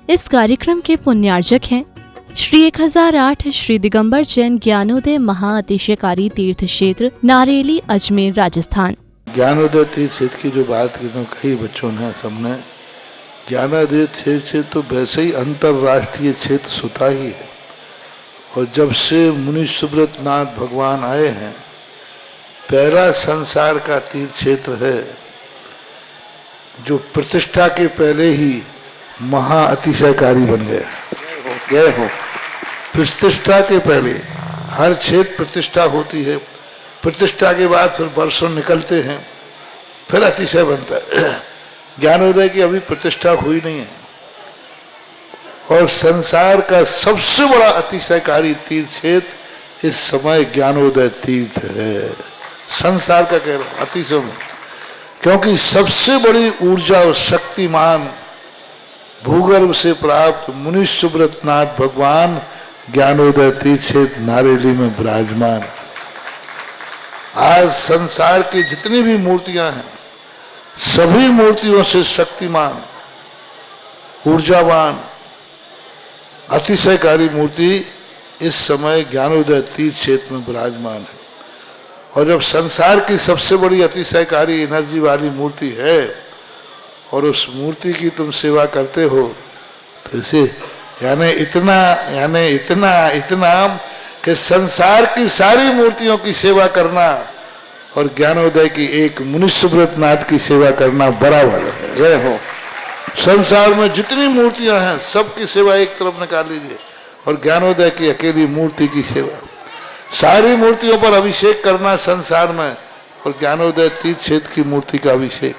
इस कार्यक्रम के पुण्यार्जक हैं श्री 1008 श्री दिगंबर जैन ज्ञानोदय महाअतिशयकारी तीर्थ क्षेत्र नारेली अजमेर राजस्थान। ज्ञानोदय तीर्थ क्षेत्र की जो बात की तो कई बच्चों ने सबने, ज्ञानोदय तीर्थ क्षेत्र तो वैसे ही अंतर्राष्ट्रीय क्षेत्र सुता ही है। और जब से मुनि सुब्रत नाथ भगवान आए हैं, पहला संसार का तीर्थ क्षेत्र है जो प्रतिष्ठा के पहले ही महाअतिशयकारी बन गया। जय हो। प्रतिष्ठा के पहले हर क्षेत्र प्रतिष्ठा होती है, प्रतिष्ठा के बाद फिर वर्षों निकलते हैं, फिर अतिशय बनता है। ज्ञानोदय की अभी प्रतिष्ठा हुई नहीं है और संसार का सबसे बड़ा अतिशयकारी तीर्थ क्षेत्र इस समय ज्ञानोदय तीर्थ है। संसार का कह रहा हूं अतिशय में, क्योंकि सबसे बड़ी ऊर्जा और शक्तिमान भूगर्भ से प्राप्त मुनि सुब्रत नाथ भगवान ज्ञानोदय तीर्थ क्षेत्र नारेली में विराजमान। आज संसार की जितनी भी मूर्तियां हैं, सभी मूर्तियों से शक्तिमान, ऊर्जावान, अतिशयकारी मूर्ति इस समय ज्ञानोदय तीर्थ क्षेत्र में विराजमान है। और जब संसार की सबसे बड़ी अतिशयकारी एनर्जी वाली मूर्ति है और उस मूर्ति की तुम सेवा करते हो, तो इसे यानी इतना कि संसार की सारी मूर्तियों की सेवा करना और ज्ञानोदय की एक मुनि सुब्रत नाथ की सेवा करना बराबर है। जय हो। संसार में जितनी मूर्तियां हैं सबकी सेवा एक तरफ निकाल लीजिए और ज्ञानोदय की अकेली मूर्ति की सेवा। सारी मूर्तियों पर अभिषेक करना संसार में और ज्ञानोदय तीर्थ क्षेत्र की मूर्ति का अभिषेक,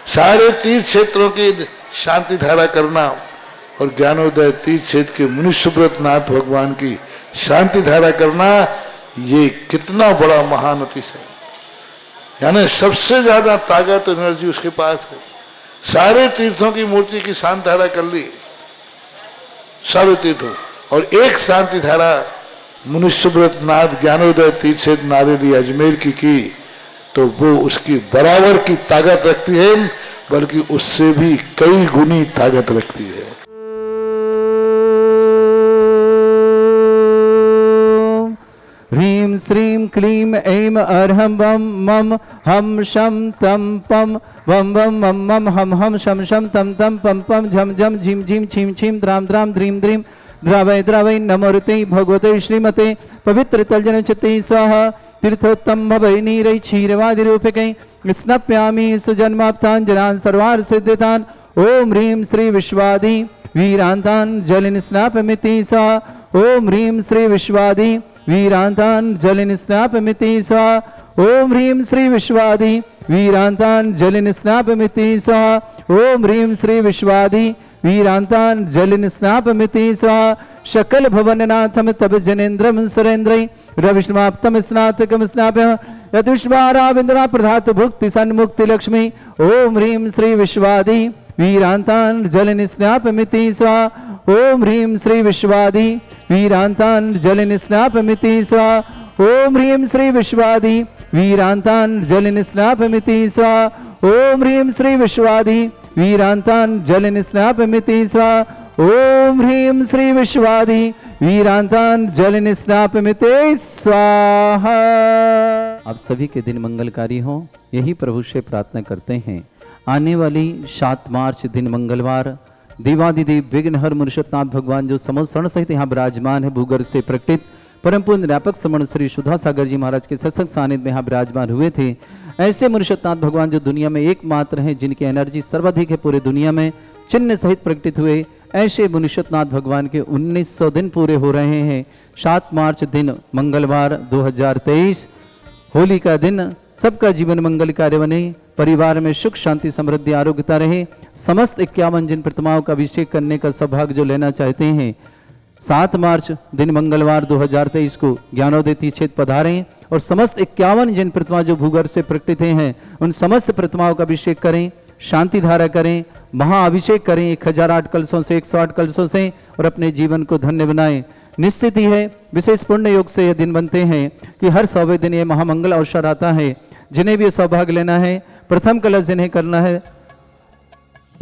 सारे तीर्थ क्षेत्रों की शांति धारा करना और ज्ञानोदय तीर्थ क्षेत्र के मुनि सुब्रत नाथ भगवान की शांति धारा करना, ये कितना बड़ा महान अतिशय, यानी सबसे ज्यादा ताकत एनर्जी उसके पास है। सारे तीर्थों की मूर्ति की शांति धारा कर ली, सारे तीर्थों, और एक शांति धारा मुनि सुब्रत नाथ ज्ञानोदय तीर्थ क्षेत्र नारेली अजमेर की तो वो उसकी बराबर की ताकत रखती है, बल्कि उससे भी कई गुनी ताकत रखती है। ह्रीं श्रीं क्लीं ऐं अर्हं वं मम हम शम तम पम वम वम मम मम हम शम शम तम तम पम पम झम झम झिम झिम छिम छिम द्राम द्राम द्रीम द्रीम द्रावय द्रावय नमोरते भगवते श्रीमते पवित्र तलजन चित्ते स्वाहा तीर्थोत्तम भवै नीरै क्षीरवादि रूपकै स्नप्यामि सुजन्माप्ताञ्जलान् सर्वार्थ सिद्धितान्। ओम ह्रीं श्री विश्वादि वीरान्तान् जलिन स्नापमिति स्वाहा। ओम ह्रीं श्री विश्वादि वीरान्तान् जलिन स्नापमिति स्वाहा। ओम ह्रीं श्री विश्वादि वीरान्तान् जलिन स्नापमिति स्वाहा। ओम ह्रीं श्री विश्वादि वीरान्तान् जलिन स्नापमिति स्वाहा। शकल भवननाथम तब जनेन्द्रम सुरेन्द्रै रविष्माप्तम स्नातकम स्नाप्य यद विश्वाराविंद्रा प्रधात भुक्ति सन्मुक्ति लक्ष्मी। ओम ह्रीं श्री विश्वादि वीरान्तान् जलिन स्नापमिति स्वाहा। ओम ह्रीं श्री विश्वादि वीरान्तान् जलिन स्नापमिति स्वाहा। ओम ह्रीं श्री विश्वादि वीरान्तान् जलिन स्नापमिति स्वाहा। ओम ह्रीं श्री विश्वादि वीरान्तान् जलिन स्नापमिति स्वाहा। ओम ह्रीं श्री विश्वादि वीरान्तान् जलिन स्नापमिति स्वाहा। आप सभी के दिन मंगलकारी हो, यही प्रभु से प्रार्थना करते हैं। आने वाली 7 मार्च दिन मंगलवार देवादिदेव विघ्नहर मुनिषतनाथ भगवान जो समोसरण सहित यहाँ विराजमान है, भूगर्भ से प्रकटित परम पूर्ण व्यापक समण श्री सुधा सागर जी महाराज के सत्संग सानिध्य में यहाँ विराजमान हुए थे। ऐसे मुनिषतनाथ भगवान जो दुनिया में एकमात्र हैं, जिनकी एनर्जी सर्वाधिक है पूरे दुनिया में, चिन्ह सहित प्रकटित हुए ऐसे मुनिषतनाथ भगवान के 1900 दिन पूरे हो रहे हैं। 7 मार्च दिन मंगलवार 2023 होली का दिन। सबका जीवन मंगल कार्य बने, परिवार में सुख शांति समृद्धि आरोग्यता रहे। समस्त 51 जिन प्रतिमाओं का अभिषेक करने का सौभाग्य जो लेना चाहते हैं, 7 मार्च दिन मंगलवार 2023 को ज्ञानोदय तीर्थ क्षेत्र पधारें और समस्त 51 जिन प्रतिमा जो भूगर्भ से प्रकटित हैं उन समस्त प्रतिमाओं का अभिषेक करें, शांति धारा करें, महाअभिषेक करें 1008 कलशों से, 108 कलशों से, और अपने जीवन को धन्य बनाएं। निश्चित ही है विशेष पुण्य योग से ये दिन बनते हैं कि हर 100वें दिन ये महामंगल अवसर आता है। जिन्हें भी सौभाग्य लेना है, प्रथम कलश जिन्हें करना है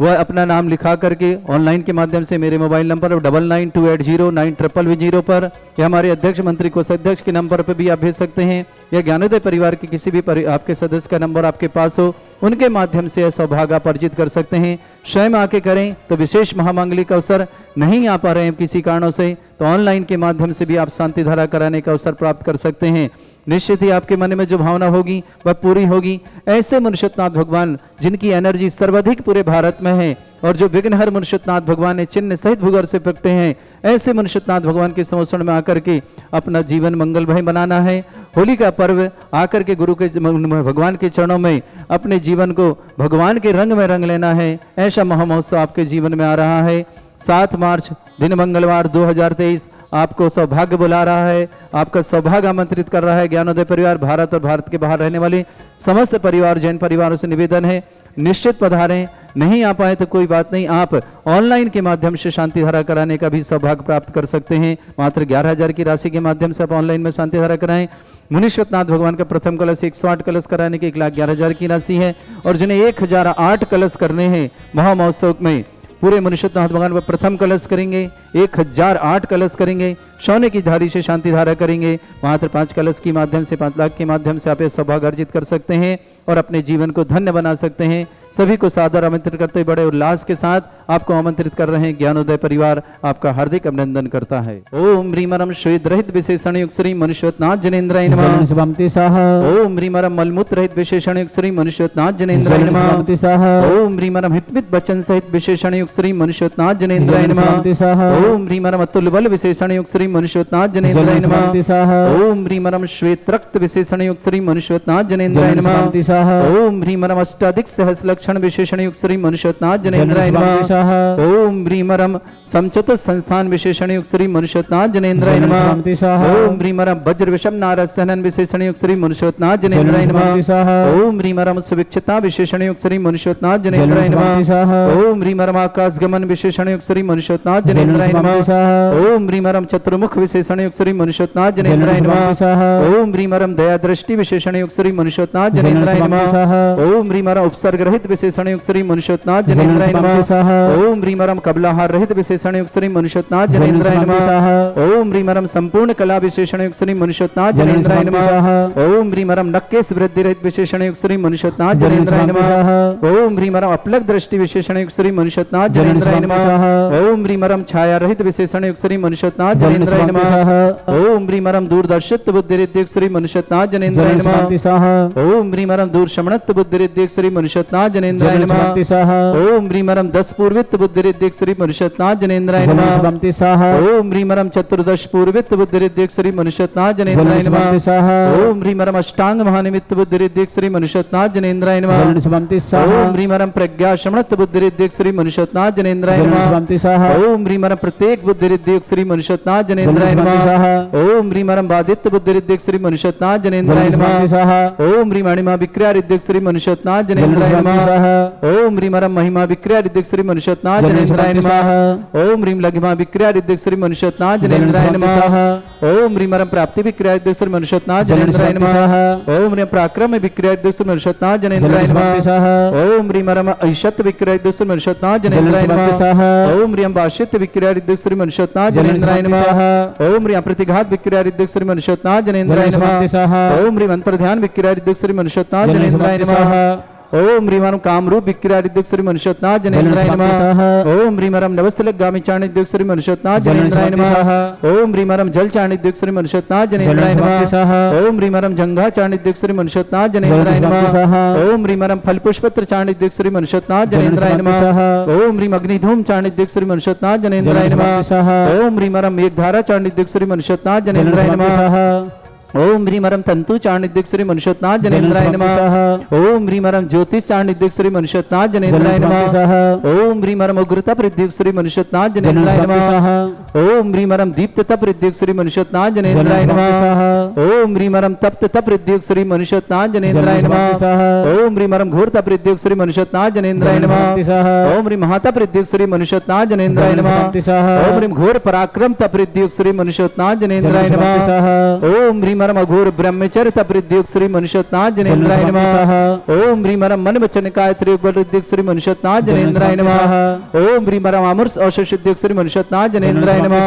वह अपना नाम लिखा करके ऑनलाइन के माध्यम से मेरे मोबाइल नंबर 99280900 पर या हमारे अध्यक्ष मंत्री कोषाध्यक्ष के नंबर पर भी आप भेज सकते हैं, या ज्ञानोदय परिवार के किसी भी आपके सदस्य का नंबर आपके पास हो, उनके माध्यम से यह सौभाग्य आप अर्जित कर सकते हैं। स्वयं आके करें तो विशेष महामांगलिक अवसर, नहीं आ पा रहे हैं किसी कारणों से तो ऑनलाइन के माध्यम से भी आप शांति धारा कराने का अवसर प्राप्त कर सकते हैं। निश्चित ही आपके मन में जो भावना होगी वह पूरी होगी। ऐसे मुनिषतनाथ भगवान जिनकी एनर्जी सर्वाधिक पूरे भारत में है और जो विघ्नहर मुनिषतनाथ भगवान ने चिन्ह सहित भूगर्भ से प्रकटे हैं, ऐसे मुनिषतनाथ भगवान के संरक्षण में आकर के अपना जीवन मंगलमय बनाना है। होली का पर्व आकर के गुरु के भगवान के चरणों में अपने जीवन को भगवान के रंग में रंग लेना है। ऐसा महामहोत्सव आपके जीवन में आ रहा है। 7 मार्च दिन मंगलवार 2023 आपको सौभाग्य बुला रहा है, आपका सौभाग्य आमंत्रित कर रहा है। ज्ञानोदय परिवार भारत और भारत के बाहर रहने वाले समस्त परिवार, जैन परिवारों से निवेदन है निश्चित पधारें। नहीं आ पाए तो कोई बात नहीं, आप ऑनलाइन के माध्यम से शांति धारा कराने का भी सौभाग्य प्राप्त कर सकते हैं। मात्र 11,000 की राशि के माध्यम से आप ऑनलाइन में शांति धारा कराएं। मुनिषतनाथ भगवान का प्रथम कलश 108 कलश कराने की 1,11,000 की राशि है, और जिन्हें 1008 कलश करने हैं महामहोत्सव में, पूरे मुनिषतनाथ भगवान पर प्रथम कलश करेंगे, 1008 कलश करेंगे, सोने की धारी से शांति धारा करेंगे। मात्र 5 कलश के माध्यम से 5 लाख के माध्यम से आप सौभाग्य अर्जित कर सकते हैं और अपने जीवन को धन्य बना सकते हैं। सभी को सादर आमंत्रित करते बड़े उल्लास के साथ आपको आमंत्रित कर रहे हैं। ज्ञानोदय परिवार आपका हार्दिक अभिनंदन करता है। ओम ह्रीमरम श्वेत रहित विशेषण युक्त श्री मुनिषतनाथ जनेन्द्राय नमः। ओम ह्रीमरम मलमूत्र रहित विशेषण युक्त श्री मुनिषतनाथ जनेन्द्राय नमः। ओम ह्रीमरम हितमित वचन सहित विशेषण युक्त श्री मुनिषतनाथ जनेन्द्राय नमः। ओम ह्रीमरम अतुल बल विशेषण युक्त श्री मुनिषतनाथ जनेन्द्राय नमः। ओम ह्रीमरम श्वेत रक्त विशेषण युक्त श्री मुनिषतनाथ जनेन्द्राय नमः। ओम ह्रीमरम अष्टाधिक सहस्र लक्षण विशेषण युक्त श्री मुनिषतनाथ जनेन्द्राय नमः। ओम ह्रीमरम समचतुर संस्थान विशेषण युक्त श्री मुनिषतनाथ जनेन्द्राय नमः। ओम ह्रीमरम वज्र विषम नारद सहनन विशेषण युक्त श्री मुनिषतनाथ जनेन्द्राय नमः। ओम ह्रीमरम सुविक्षता विशेषण युक्त श्री मुनिषतनाथ जनेन्द्राय नमः। ओम ह्रीमरम आकाश गमन विशेषण युक्त श्री मुनिषतनाथ जनेन्द्राय नमः। ओम ह्रीमरम चतुर्मुख विशेषण युक्त श्री मुनिषतनाथ जनेन्द्राय नमः। ओम ह्रीमरम दया दृष्टि विशेषण युक्त श्री मुनिषतनाथ जनेन्द्राय नमः। ओम ह्रीमरम उपसर्ग रहित विशेषण युक्त श्री मुनिषतनाथ जनेन्द्राय नमः। ओम ह्रीमरम कबलाहार रहित विशेषण युक्त श्री मुनिषतनाथ जनेन्द्राय नमः। ओम ह्रीमरम संपूर्ण कला विशेषण युक्त श्री मुनिषतनाथ जनेन्द्राय नमः। ओम ह्रीमरम नक्केश वृद्धि रहित विशेषण युक्त श्री मुनिषतनाथ जनेन्द्राय नमः। ओम ह्रीमरम अपलक दृष्टि विशेषण युक्त श्री मुनिषतनाथ जनेन्द्राय नमः। ओम ह्रीमरम छाया रहित विशेषण युक्त श्री मुनिषतनाथ जनेन्द्राय नमः। ओम ह्रीमरम दूरदर्शित्व बुद्धि रिद्धिक श्री मुनिषतनाथ जनेन्द्राय नमः। ओम ह्रीमरम दूरशमनत्व बुद्धि रिद्धिक श्री मुनिषतनाथ जनेन्द्राय नमः। ओम ह्रीमरम 10 पूर्वित बुद्धि रिद्धिक श्री मुनिषतनाथ जनेन्द्राय नमः। ओम ह्रीमरम चतुर्दश पूर्वित बुद्धि रिद्धिक श्री मुनिषतनाथ जनेन्द्राय नमः। ओम ह्रीमरम अष्टांग महानिमित्त बुद्धि रिद्धिक श्री मुनिषतनाथ जनेन्द्राय नमः। ओम ह्रीमरम प्रज्ञा शमनत्व बुद्धि रिद्धिक श्री मुनिषतनाथ जनेन्द्राय नमः। ओम ह्रीमरम प्रत्येक बुद्धि रिद्धिक श्री मुनिषतनाथ जनेन्द्राय नमः। ओम ह्रीमरम बाधित्य बुद्धि रिद्धिक श्री मुनिषतनाथ जनेन्द्राय नमः। ओम ह्रीमणिमा विक्रिया रिद्धिक श्री मुनिषतनाथ जनेन्द्राय नमः। ओम ह्रीमरम महिमा विक्रिया रिद्धिक श्री मुनिषतनाथ जनेन्द्राय नमः। ओम ह्रीम लघिमा विक्रिया रिद्धिक श्री मुनिषतनाथ जनेन्द्राय नमः। ओम ह्रीमरम प्राप्ति विक्रिया रिद्धिक श्री मुनिषतनाथ जनेन्द्राय नमः। ओम ह्रीम पराक्रम विक्रिया रिद्धिक श्री मुनिषतनाथ जनेन्द्राय नमः। ओम ह्रीमरम ऐशत विक्रिया रिद्धिक श्री मुनिषतनाथ जनेन्द्राय नमः। ओम ह्रीम वाशित विक्रिया रिद्धिक श्री मुनिषतनाथ जनेन्द्राय नमः। ओम ह्रीम प्रतिघात विक्रिया रिद्धिक श्री मुनिषतनाथ जनेन्द्राय नमः। ओम ह्रीम अंतर्ध्यान विक्रिया रिद्धिक श्री मुनिषतनाथ जनेन्द्राय नमः। ओम ह्रीमरम कामरूप विक्रिया रिद्धिक श्री मुनिषतनाथ जनेन्द्राय नमः। ओम ह्रीमरम नवस्थल गामी चाणिद्युक श्री मुनिषतनाथ जनेन्द्राय नमः। ओम ह्रीमरम जल चाणिद्युक श्री मुनिषतनाथ जनेन्द्राय नमः। ओम ह्रीमरम जंघा चाणिद्युक श्री मुनिषतनाथ जनेन्द्राय नमः। ओम ह्रीमरम फल पुष्पत्र चाणिद्युक श्री मुनिषतनाथ जनेन्द्राय नमः। ओम ह्रीम अग्निधूम चाणिद्युक श्री मुनिषतनाथ जनेन्द्राय नमः। ओम ह्रीमरम मेघधारा चाणिद्युक श्री मुनिषतनाथ जनेन्द्राय नमः। ओम ह्रीमरम तंतु चाणिद्युक श्री मुनिषतनाथ जनेन्द्राय नमः। ओम ह्रीमरम ज्योतिष चाणिद्युक श्री मुनिषतनाथ जनेन्द्राय नमः। ओम ह्रीमरम उग्रता प्रद्युक श्री मुनिषतनाथ जनेन्द्राय नमः। ओम ह्रीमरम दीप्तता प्रद्युक श्री मुनिषतनाथ जनेन्द्राय नमः। ओम ह्रीमरम तप्तता प्रद्युक श्री मुनिषतनाथ जनेन्द्राय नमः। ओम ह्रीमरम घोरता प्रद्युक श्री मुनिषतनाथ जनेन्द्राय नमः। ओम ह्रीम महाता प्रद्युक श्री मुनिषतनाथ जनेन्द्राय नमः। ओम ह्रीम घोर पराक्रमता प्रद्युक श्री मुनिषतनाथ जनेन्द्राय नमः। ओम ह्रीम ह्रीमरम अघोर ब्रह्मचर्य तपरिद्युक्त श्री मनुष्यनाथ जनेन्द्राय नमः। ओम ह्रीमरम मन वचन काय त्रियुग बलुद्युक्त श्री मनुष्यनाथ जनेन्द्राय नमः। ओम ह्रीमरम अमृत औषधयुक्त श्री मनुष्यनाथ जनेन्द्राय नमः।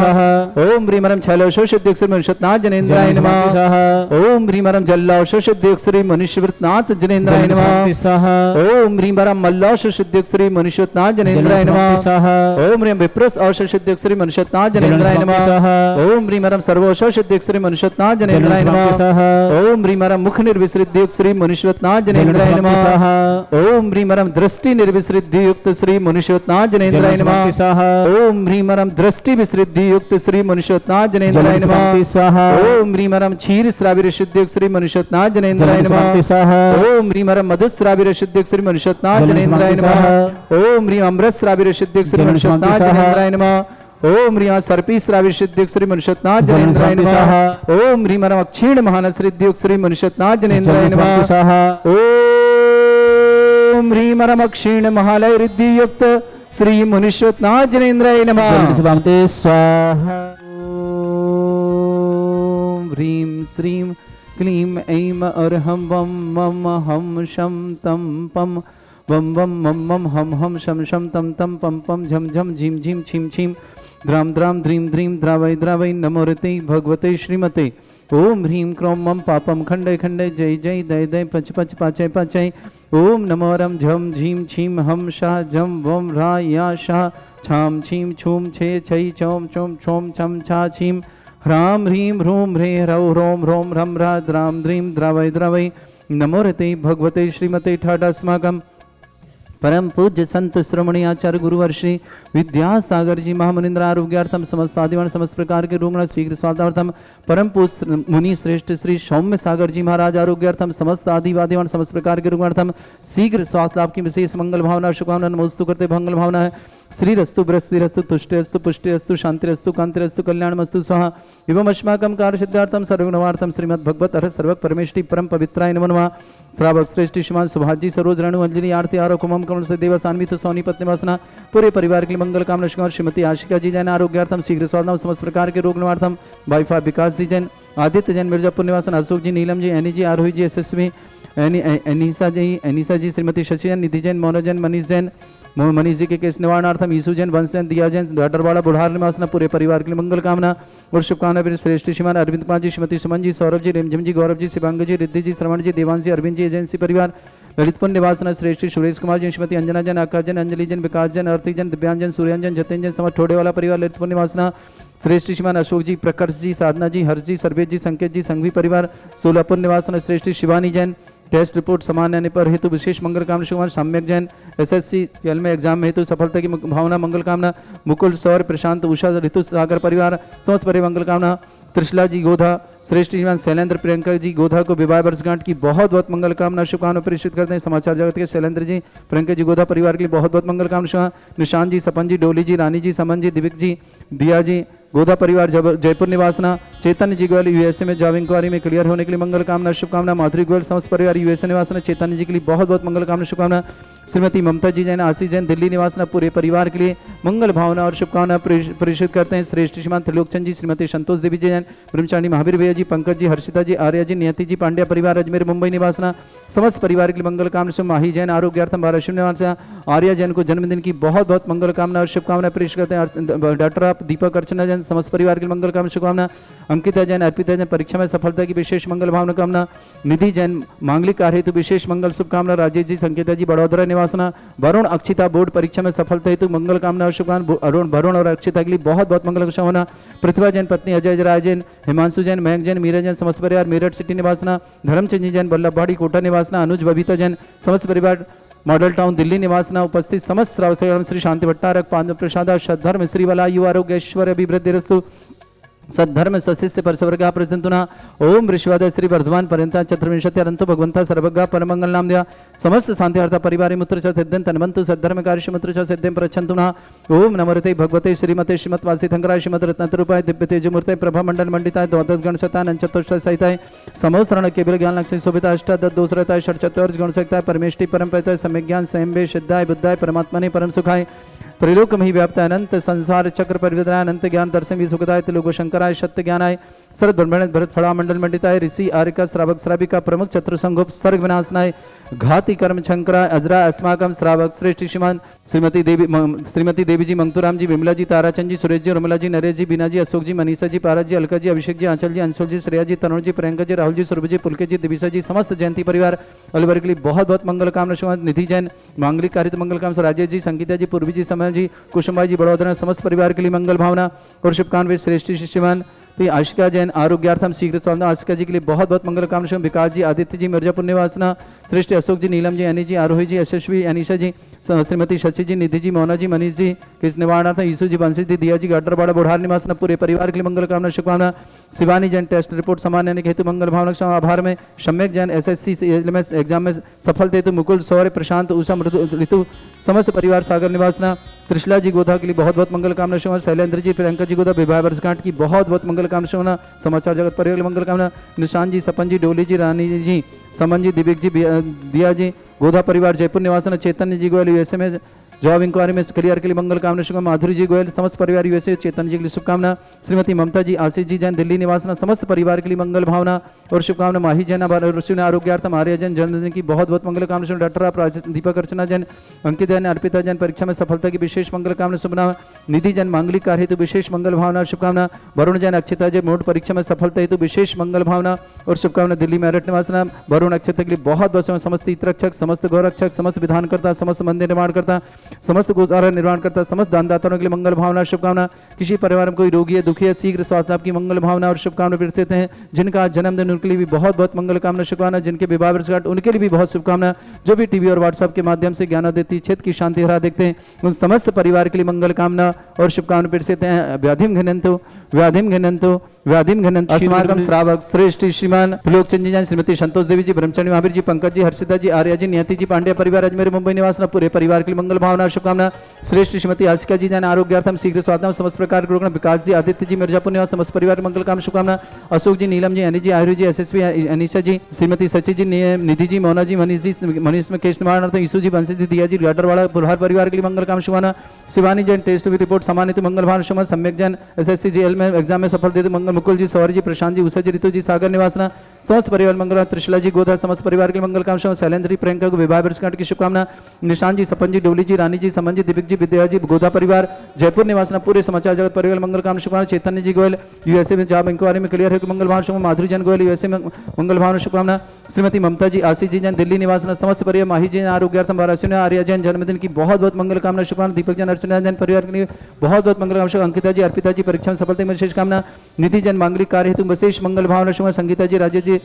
ओम ह्रीमरम छैलोषधयुक्त श्री मनुष्यनाथ जनेन्द्राय नमः। ओम ह्रीमरम जल्लौषधयुक्त श्री मनुष्यनाथ जनेन्द्राय नमः। ओम ह्रीमरम मल्लौषधयुक्त श्री मनुष्यनाथ जनेन्द्राय नमः। ओम ह्रीम विप्रस औषधयुक्त श्री मनुष्यनाथ जनेन्द्राय नमः। ओम ह्रीमरम सर्वौषधयुक्त श्री मनुष्यनाथ जनेन्द्राय नमः। ओम ह्रीमरम मुख निर्विसृद्युक्त श्री मनुष्यनाथ जनेन्द्राय नमः। ओम ह्रीमरम दृष्टि निर्विसृद्युक्त श्री मनुष्यनाथ जनेन्द्राय नमः। ओम ह्रीमरम दृष्टि विसृद्युक्त श्री मनुष्यनाथ जनेन्द्राय नमः। ओम ह्रीमरम क्षीर श्राविर शुद्युक्त श्री मनुष्यनाथ जनेन्द्राय नमः। ओम ह्रीमरम मधु श्राविर शुद्युक्त श्री मनुष्यनाथ जनेन्द्राय नमः। ओम ह्रीम अमृत श्राविर शुद्युक्त श्री मनुष्यनाथ जनेन्द्राय नमः। ओम ह्रीम सर्पी श्राविर शुद्युक्त श्री मनुष्यनाथ जनेन्द्राय नमः। ओम ह्रीमरम अक्षीण महानसृद्युक्त श्री मनुष्यनाथ जनेन्द्राय नमः। ओम ह्रीमरम अक्षीण महालय रिद्धियुक्त श्री मनुष्यनाथ जनेन्द्राय नमः। स्वाहा। ओम ह्रीम श्रीम क्लीम ऐम अरहम वम मम हम शम तम पम वम वम मम मम हम हम शम शम तम तम पम पम झम झम झीम झीम छीम छीम द्राम द्राम द्रीम द्रीम द्रावय द्रावय नमोरते भगवते श्रीमते। ओम ह्रीम क्रोम मम पापम खंडे खंडे जय जय दय दय पच पच पाचय पाचय। ओम नमोरम झम झीम छीम हम शाह झम वम रा या शाह छाम छीम छूम छे छई चोम चोम छोम छम छा छीम ह्राम ह्रीम ह्रूम ह्रे ह्रौ ह्रोम ह्रोम ह्रम ह्रा द्राम द्रीम द्रावय द्रावय नमोरते भगवते श्रीमते। ठाडास्माकम परम पूज्य संत श्रमणी आचार्य गुरुवर श्री विद्यासागर जी महामुनिंद्र आरोग्यार्थम समस्त आदिवान समस्त प्रकार के रुग्ण शीघ्र स्वास्थ्यार्थम परम पूज्य मुनि श्रेष्ठ श्री सौम्य सागर जी महाराज आरोग्यार्थम समस्त आदिवादिवान समस्त प्रकार के रुग्णार्थम शीघ्र स्वास्थ्य लाभ की विशेष मंगल भावना शुभकामना नमोस्तु करते मंगल भावना है। श्री रस्तु बृहस्पतिरस्तु तुष्टिरस्तु पुष्टिरस्तु शांतिरस्तु कांतिरस्तु कल्याणमस्तु स्वाहा। एवं अस्माकं कार्य सिद्धार्थम सर्वगुणवार्थम श्रीमद् भगवत अर सर्वक परमेष्टि परम पवित्राय नमो नमः। श्रावक श्रेष्ठ श्रीमान सुभाजी सरोज रणु अंजलि आरती आरो कुमम कमल से देवा सान्वित सोनीपत निवासना पूरे परिवार के लिए मंगल कामना शुभ। श्रीमती आशिका जी जैन आरोग्यार्थम शीघ्र स्वास्थ्य समस्त प्रकार के रोग निवार्थम। वाइफा विकास जी जैन आदित्य जैन मिर्जापुर निवासन अशोक जी नीलम जी एनी जी आरोही जी यशस्वी एनिसा जी श्रीमती शशि जैन निधि जैन मोनो जैन मनीष जैन मनीष जी के केस निवारणार्थम ईसु जैन वंश जैन दिया जैन डाटरवाड़ा बुढ़ार निवासना पूरे परिवार के लिए मंगल कामना और शुभकामना। फिर श्रेष्ठ श्रीमान अरविंद कुमार जी श्रीमती सुमन जी सौरभ जी रिमझिम जी गौरव जी शिवांग जी रिद्धि जी श्रवण जी देवांश जी अरविंद जी एजेंसी परिवार ललितपुर निवासना श्रेष्ठ सुरेश कुमार जी श्रीमती अंजना जैन आकाश जैन अंजलि जैन विकास जैन आरती जैन दिव्यांजन सूर्यांजन जतिन जैन समझ ठोड़े वाला परिवार ललितपुर निवासना श्रेष्ठ श्रीमान अशोक जी प्रकर्ष जी साधना जी हर्ष जी सर्वेश जी संकेत जी संघवी परिवार सोलापुर निवासना श्रेष्ठ शिवानी जैन टेस्ट रिपोर्ट समान आने पर हेतु विशेष मंगल कामना शुभकामना। सम्यक जैन एसएससी केल में एग्जाम में हेतु सफलता की भावना मंगल कामना। मुकुल सौर प्रशांत उषा ऋतु सागर परिवार समस्त परिवार मंगल कामना। त्रिशला जी गोधा श्रेष्ठ श्रीमान शैलेंद्र प्रियंका जी गोधा को विवाह वर्षगांठ की बहुत बहुत मंगल कामना शुभकामना प्रेषित करते हैं। समाचार जगत के शैलेंद्र जी प्रियंका जी गोधा परिवार के लिए बहुत बहुत मंगल कामना शुभ। निशांत जी सपन जी डोली जी रानी जी समन जी दिविक जी दिया जी गोधा परिवार जयपुर निवासना। चैतन्य जी गोयल यूएसए में जॉब इंक्वायरी में क्लियर होने के लिए मंगल कामना शुभकामना। माधुरी गोयल समस्त परिवार यूएसए निवासना चैतन्य जी के लिए बहुत बहुत मंगल कामना शुभकामना। श्रीमती ममता जी जैन आशीष जैन दिल्ली निवासना पूरे परिवार के लिए मंगल भावना और शुभकामना प्रेषित करते हैं। श्रेष्ठ श्रीमान त्रिलोकचंद जी श्रीमती संतोष देवी जी जैन ब्रह्मचारी महावीर भैया जी पंकज जी हर्षिता जी आर्या जी नियति जी पांड्या परिवार अजमेर मुंबई निवासना समस्त परिवार के लिए मंगल कामना शुभ। माही जैन आरोग्यार्थम भारत निवासना आर्या जैन को जन्मदिन की बहुत बहुत मंगल कामना और शुभकामना प्रेषित करते हैं। डॉक्टर आप दीपक अर्चना जैन समस्त परिवार के लिए मंगल कामना शुभकामना। अंकिता जैन अर्पिता जैन परीक्षा में सफलता की विशेष मंगल भावना कामना। निधि जैन मांगलिक कार्य हेतु विशेष मंगल शुभकामना। राजेश जी संकेता जी बड़ोदरा निवासना। वरुण अक्षिता बोर्ड परीक्षा में सफलता हेतु मंगल कामना और शुभकामना। वरुण और अक्षिता के लिए बहुत बहुत मंगल कामना। प्रतिभा जैन पत्नी अजय राय जैन हिमांशु जैन मयंक जैन मीरा जैन समस्त परिवार मेरठ सिटी निवासना। धर्मचंद जैन वल्लभवाड़ी कोटा निवासना। अनुज बबीता जैन समस्त परिवार मॉडल टाउन दिल्ली निवासना। उपस्थित समस्त श्रावक श्री शांति भट्टारक पांडव प्रसाद सद्धर्म श्री वला यु आरोग्य ऐश्वर्य अभिवृद्धि रस्तु सद्धर्म सशिष्य परसवर्गा प्रसंतुना। ओम ऋषिवाद श्री वर्धमान पर्यंत चतुर्विंशत्यरंतो भगवंता सर्वगा परमंगल नाम दिया समस्त शांतिर्था परिवार मुत्र सिद्धं तन्वंतु सद्धर्म कार्य मुत्र सिद्धं प्रच्छन्तुना। ओम नमोरते भगवते श्रीमते श्रीमद्वासी थंगराय श्रीमद रत्नतरूपाय दिव्य तेजमूर्ते प्रभा मंडल मंडिताय द्वादश गण शतान चतुष्ट सहिताय समोसरण केवल ज्ञान लक्ष्मी शोभिता अष्टादश दोसरताय षट्चत्वार्थ गुण सहिताय परमेष्टि परम पयताय सम्यक ज्ञान स्वयं सिद्धाय बुद्धाय परमात्मने परम सुखाय त्रिलोक में व्याप्त अनंत संसार चक्र परिवृताय अनंत ज्ञान दर्शन भी सुखदाय त्रिलोक शंकराय सत्य ज्ञानाय शरद ब्रह्मण्य भरत फड़ा मंडल मंडिताय ऋषि आर्यका श्रावक श्राविका प्रमुख चतुर संगोप सर्ग विनाशनाय घाती कर्म शंकरा अजरा अस्माकम श्रावक श्रेष्ठ श्रीमान श्रीमती देवी जी मंगतूराम जी विमला जी ताराचंद जी सुरेश जी रमला जी नरेश जी बीना जी अशोक जी मनीषा जी पारा जी अलका जी अभिषेक जी आंचल जी अंशुल जी श्रेया जी तरुण जी प्रियंका जी राहुल जी सुरभि जी पुलके जी दिविशा जी समस्त जयंती परिवार अलवर के लिए बहुत बहुत मंगल कामना शुभ निधि जैन मांगलिक कार्य मंगल काम राजेश जी संगीता जी पूर्वी जी समय जी कुसुमा जी बड़ोदरा समस्त परिवार के लिए मंगल भावना और शुभकामनाएं श्रेष्ठ शिष्यमान आशिका जैन आरोग्यार्थम शीघ्र स्वास्थ्य आशिका जी के लिए बहुत बहुत मंगल कामना विकास जी आदित्य जी मिर्जापुर निवासना श्रेष्ठ अशोक जी नीलम जी अनिल जी आरोही जी यशस्वी अनिशा जी श्रीमती शशि जी निधि जी मोना जी मनीष जी कृष्ण निवारणार्थ ईसु जी बंसी जी दिया जी गाडरबाड़ा बुढ़ार निवासना पूरे परिवार के लिए मंगल कामना शुभकामना शिवानी जैन टेस्ट रिपोर्ट सामान्य हेतु मंगल भावना आभार में सम्यक जैन SSC एग्जाम में सफल हेतु मुकुल सौर्य प्रशांत उषा ऋतु समस्त परिवार सागर निवासना त्रिशला जी गोधा के लिए बहुत बहुत मंगल कामना शुभ शैलेंद्र जी प्रियंका जी गोधा विवाह वर्षगांठ की बहुत बहुत मंगल कामना शुभ समाचार जगत परिवार मंगल कामना निशान जी सपन जी डोली जी रानी जी समन जी दिव्य जी दिया जी गोधा परिवार जयपुर निवासन चैतन्य जी गोयल यूएसए में जॉब इंक्वायरी में करियर के लिए मंगल कामना शुभ माधुरी जी गोयल समस्त परिवार यूएसए चेतन जी के लिए शुभकामना श्रीमती ममता जी आशीष जी जैन दिल्ली निवासना समस्त परिवार के लिए मंगल भावना और शुभकामना माही जैन ऋषि आरोग्यार्थम आर्य जैन जन्मदिन की बहुत बहुत मंगल कामना शुभ डॉक्टर दीपक अर्चना जैन अंकित जैन अर्पिता जैन परीक्षा में सफलता की विशेष मंगल कामना शुभना निधि जैन मांगलिक कार्य हेतु विशेष मंगल भावना शुभकामना वरुण जैन अक्षता जैन मोड परीक्षा में सफलता हेतु विशेष मंगल भावना और शुभकामना दिल्ली मेरठ निवासना वरुण अक्षता के लिए बहुत बहुत समस्त हितरक्षक समस्त गौरक्षक समस्त विधानकर्ता समस्त मंदिर निर्माणकर्ता समस्त गोचार निर्माण करता समस्त दानदाताओं के लिए मंगल भावना शुभकामना किसी परिवार में कोई रोगी है दुखी है शीघ्र स्वास्थ्य लाभ की मंगल भावना और शुभकामना देते हैं जिनका जन्मदिन उनके लिए भी बहुत बहुत मंगल कामना शुभकामना जिनके विवाह वर्षगांठ उनके लिए भी बहुत शुभकामना जो भी टीवी और व्हाट्सएप के माध्यम से ज्ञान देती क्षेत्र की शांति हरा देखते हैं उन समस्त परिवार के लिए मंगल कामना और शुभकामना देते हैं व्याधिम घनंतो अस्माकम श्रावक श्रेष्ठ श्रीमान त्रिलोकचंद जी जैन श्रीमती संतोष देवी जी ब्रह्मचारी महावीर जी पंकज जी हर्षिता जी आर्या जी नियति जी पांड्या परिवार अजमेर मुंबई निवासना पूरे परिवार के लिए मंगल भावना शुभकामना श्रेष्ठ श्रीमती आशिका जी जैन आरोग्यार्थम शीघ्र स्वास्थ्य समस्त प्रकार के विकास जी आदित्य जी मिर्जापुर निवास समस्त परिवार मंगल कामना शुभकामना अशोक जी नीलम जी अनिल जी आयुर जी SSP अनिशा जी श्रीमती सची जी निधि जी मोना जी मनीष में केश निवारणार्थ ईसु जी बंसी जी दिया जी गाडरवाड़ा बुल्हार परिवार के लिए मंगल कामना शुभकामना शिवानी जैन टेस्ट की रिपोर्ट सामान्य मंगल भावना शुभ सम्यक जैन SSC जेल में एग्जाम में सफल देते मंगल मुकुल जी सौर्य जी प्रशांत जी उषा जी ऋतु जी सागर निवासना समस्त परिवार मंगल त्रिशला जी गोधा समस्त परिवार के मंगल कामना शैलेंद्र जी प्रियंका को विवाह वर्षगांठ की शुभकामना निशान जी सपन जी डोली जी रानी जी समन जी दिव्य जी विद्या जी गोधा परिवार जयपुर निवासना पूरे समाचार जगत परिवार मंगल कामना शुभकामना चैतन्य जी गोयल यूएसए में जॉब इंक्वायरी में क्लियर है मंगल भावना शुभ माधुरी जैन गोयल यूएसए में मंगल भावना शुभकामना श्रीमती ममता जी आशीष जी जैन दिल्ली निवासना समस्त परिवार माही जैन आरोग्यार्थम वाराणसी ने आर्या जैन जन्मदिन की बहुत बहुत मंगल कामना शुभकामना दीपक जैन अर्चना जैन परिवार के लिए बहुत बहुत मंगल कामना अंकिता जी अर्पिता जी परीक्षा में सफलता में विशेष कामना निधि जैन मांगलिक कार्य हेतु विशेष मंगल भावना शुभ संगीता जी राजेश जी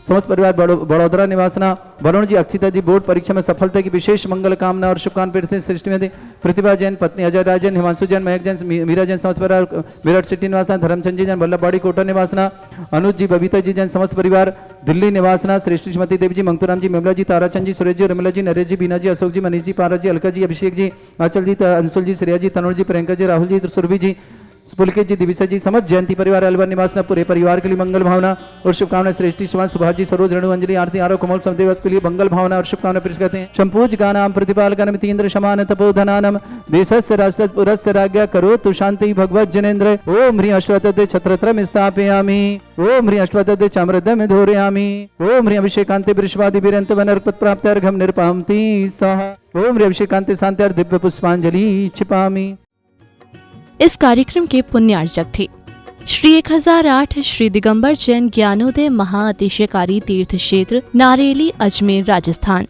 समस्त परिवार बड़ोदरा निवासना वरुण जी अक्षिता जी बोर्ड परीक्षा में सफलता की विशेष मंगल कामना और शुभकामना सृष्टि में प्रतिभा जैन पत्नी अजय राजन हिमांशु जैन मयक जैन मीरा जैन समस्त परिवार मेरठ सिटी निवासना धर्मचंद जी जैन वल्लभबाड़ी कोटा निवासना अनुज जी बबीता जी जैन समस्त परिवार दिल्ली निवासना श्रेष्ठ श्रीमती देवी जी मंगतूराम जी मिमला जी ताराचंद जी सुरेश जी रमला जी नरेश जी बीना जी अशोक जी मनीष जी पारा जी अलका जी अभिषेक जी आंचल जी अंशुल जी श्रेया जी तनुर जी प्रियंका जी राहुल जी सुरभि जी पुलके जी दिविशा जी समस्त जयंती परिवार अलवर निवासना पूरे परिवार के लिए मंगल भावना और शुभकामना श्रेष्ठी सुभाष सुभाष जी सरोज रेणु अंजलि आरती आरो कमल समदेव के लिए मंगल भावना और शुभकामना पेश करते हैं शंपूज गानाम प्रतिपालकनम तीन्द्र शमान तपोधनानम देशस्य राष्ट्रस्य राज्ञा करोतु शांति भगवत जनेन्द्र ओम ह्रीं अश्वत्थे छत्रत्रम स्थापयामि ओम ह्रीं अश्वत्थे चाम्रदम धोरयामि ओम ह्रीं अभिषेकांते वृषवादि वीरंत वनर्पत प्राप्त्यर्घम निर्पामति सह ओम ह्रीं अभिषेकांते शांत्यार्थ दिव्य पुष्पांजलि क्षिपामि। इस कार्यक्रम के पुण्यार्चक थे श्री 1008 श्री दिगंबर जैन ज्ञानोदय महाअतिशयकारी तीर्थ क्षेत्र नारेली अजमेर राजस्थान।